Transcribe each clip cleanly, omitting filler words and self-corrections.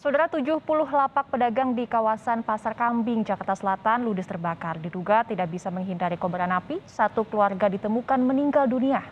Saudara 70 lapak pedagang di kawasan Pasar Kambing, Jakarta Selatan ludes terbakar. Diduga tidak bisa menghindari kobaran api, satu keluarga ditemukan meninggal dunia.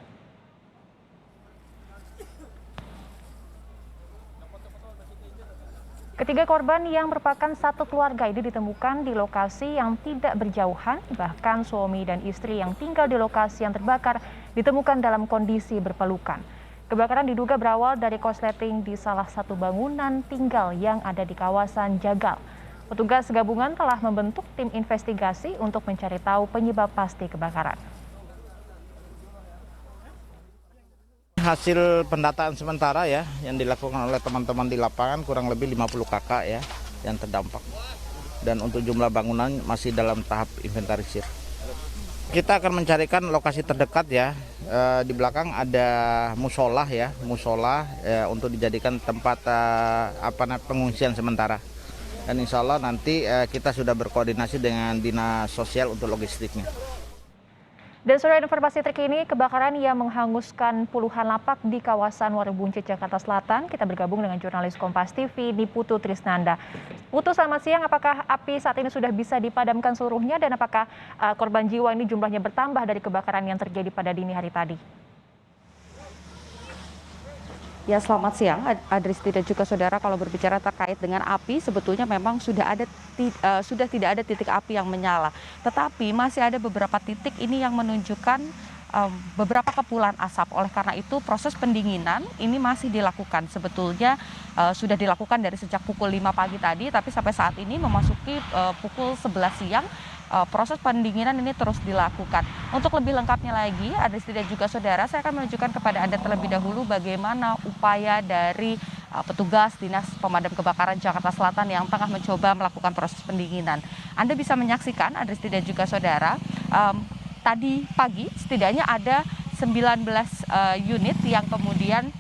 Ketiga korban yang merupakan satu keluarga ini ditemukan di lokasi yang tidak berjauhan, bahkan suami dan istri yang tinggal di lokasi yang terbakar ditemukan dalam kondisi berpelukan. Kebakaran diduga berawal dari korsleting di salah satu bangunan tinggal yang ada di kawasan Jagal. Petugas gabungan telah membentuk tim investigasi untuk mencari tahu penyebab pasti kebakaran. Hasil pendataan sementara ya yang dilakukan oleh teman-teman di lapangan kurang lebih 50 kakak ya yang terdampak. Dan untuk jumlah bangunan masih dalam tahap inventarisir. Kita akan mencarikan lokasi terdekat ya. Di belakang ada musola ya, untuk dijadikan tempat pengungsian sementara. Dan insya Allah nanti kita sudah berkoordinasi dengan Dinas Sosial untuk logistiknya. Dan saudara, informasi terkini kebakaran yang menghanguskan puluhan lapak di kawasan Warung Buncit, Jakarta Selatan. Kita bergabung dengan jurnalis Kompas TV, Niputu Trisnanda. Putu, selamat siang. Apakah api saat ini sudah bisa dipadamkan seluruhnya dan apakah korban jiwa ini jumlahnya bertambah dari kebakaran yang terjadi pada dini hari tadi? Ya, selamat siang, Adristi dan juga saudara. Kalau berbicara terkait dengan api, sebetulnya memang sudah tidak ada titik api yang menyala. Tetapi masih ada beberapa titik ini yang menunjukkan beberapa kepulan asap. Oleh karena itu proses pendinginan ini masih dilakukan. Sebetulnya sudah dilakukan dari sejak pukul 5 pagi tadi, tapi sampai saat ini memasuki pukul 11 siang. Proses pendinginan ini terus dilakukan. Untuk lebih lengkapnya lagi, Adristi dan juga saudara, saya akan menunjukkan kepada Anda terlebih dahulu bagaimana upaya dari petugas Dinas Pemadam Kebakaran Jakarta Selatan yang tengah mencoba melakukan proses pendinginan. Anda bisa menyaksikan, Adristi dan juga saudara, tadi pagi setidaknya ada 19 unit yang kemudian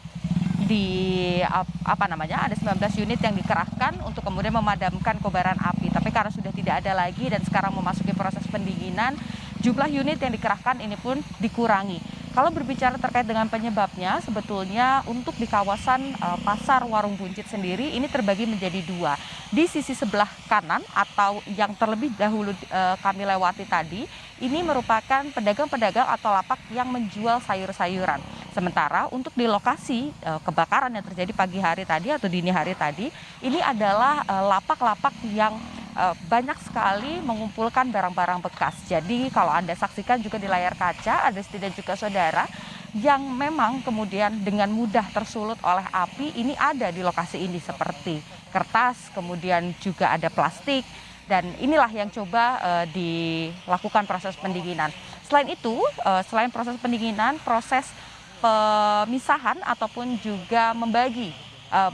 ada 19 unit yang dikerahkan untuk kemudian memadamkan kobaran api. Tapi karena sudah tidak ada lagi dan sekarang memasuki proses pendinginan, jumlah unit yang dikerahkan ini pun dikurangi. Kalau berbicara terkait dengan penyebabnya, sebetulnya untuk di kawasan Pasar Warung Buncit sendiri ini terbagi menjadi dua. Di sisi sebelah kanan atau yang terlebih dahulu kami lewati tadi, ini merupakan pedagang-pedagang atau lapak yang menjual sayur-sayuran. Sementara untuk di lokasi kebakaran yang terjadi pagi hari tadi atau dini hari tadi, ini adalah lapak-lapak yang banyak sekali mengumpulkan barang-barang bekas. Jadi kalau Anda saksikan juga di layar kaca, ada dan juga saudara yang memang kemudian dengan mudah tersulut oleh api ini ada di lokasi ini seperti kertas, kemudian juga ada plastik, dan inilah yang coba dilakukan proses pendinginan. Selain itu, selain proses pendinginan, proses pemisahan ataupun juga membagi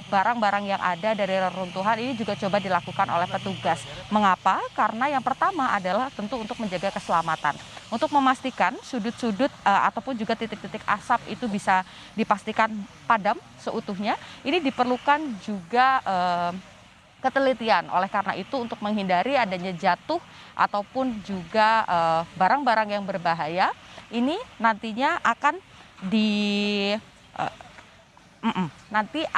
barang-barang yang ada dari reruntuhan ini juga coba dilakukan oleh petugas. Mengapa? Karena yang pertama adalah tentu untuk menjaga keselamatan. Untuk memastikan sudut-sudut ataupun juga titik-titik asap itu bisa dipastikan padam seutuhnya, ini diperlukan juga ketelitian. Oleh karena itu untuk menghindari adanya jatuh ataupun juga barang-barang yang berbahaya, ini nantinya akan nantinya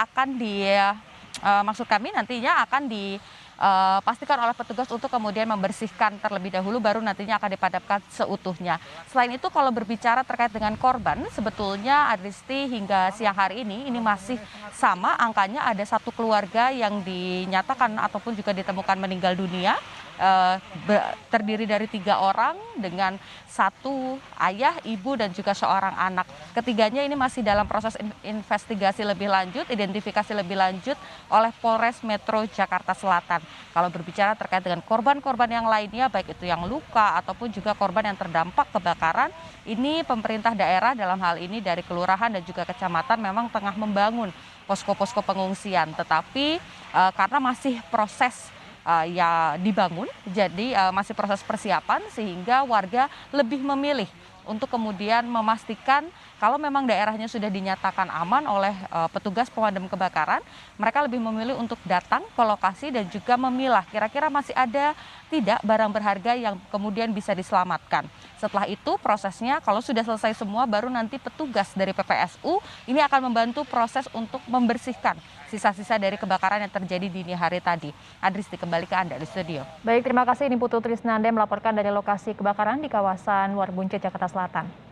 akan dipastikan oleh petugas untuk kemudian membersihkan terlebih dahulu, baru nantinya akan dipadamkan seutuhnya. Selain itu kalau berbicara terkait dengan korban, sebetulnya Adristi hingga siang hari ini masih sama angkanya, ada satu keluarga yang dinyatakan ataupun juga ditemukan meninggal dunia. Terdiri dari 3 orang dengan satu ayah, ibu, dan juga seorang anak. Ketiganya ini masih dalam proses investigasi lebih lanjut, identifikasi lebih lanjut oleh Polres Metro Jakarta Selatan. Kalau berbicara terkait dengan korban-korban yang lainnya, baik itu yang luka ataupun juga korban yang terdampak kebakaran, ini pemerintah daerah dalam hal ini dari kelurahan dan juga kecamatan memang tengah membangun posko-posko pengungsian. Tetapi karena masih proses dibangun, jadi masih proses persiapan sehingga warga lebih memilih untuk kemudian memastikan kalau memang daerahnya sudah dinyatakan aman oleh petugas pemadam kebakaran, mereka lebih memilih untuk datang ke lokasi dan juga memilah kira-kira masih ada tidak barang berharga yang kemudian bisa diselamatkan. Setelah itu prosesnya kalau sudah selesai semua baru nanti petugas dari PPSU ini akan membantu proses untuk membersihkan sisa-sisa dari kebakaran yang terjadi dini hari tadi. Adristi, kembali ke Anda di studio. Baik, terima kasih. Ini Putu Trisnanda melaporkan dari lokasi kebakaran di kawasan Warbunca, Jakarta Selatan.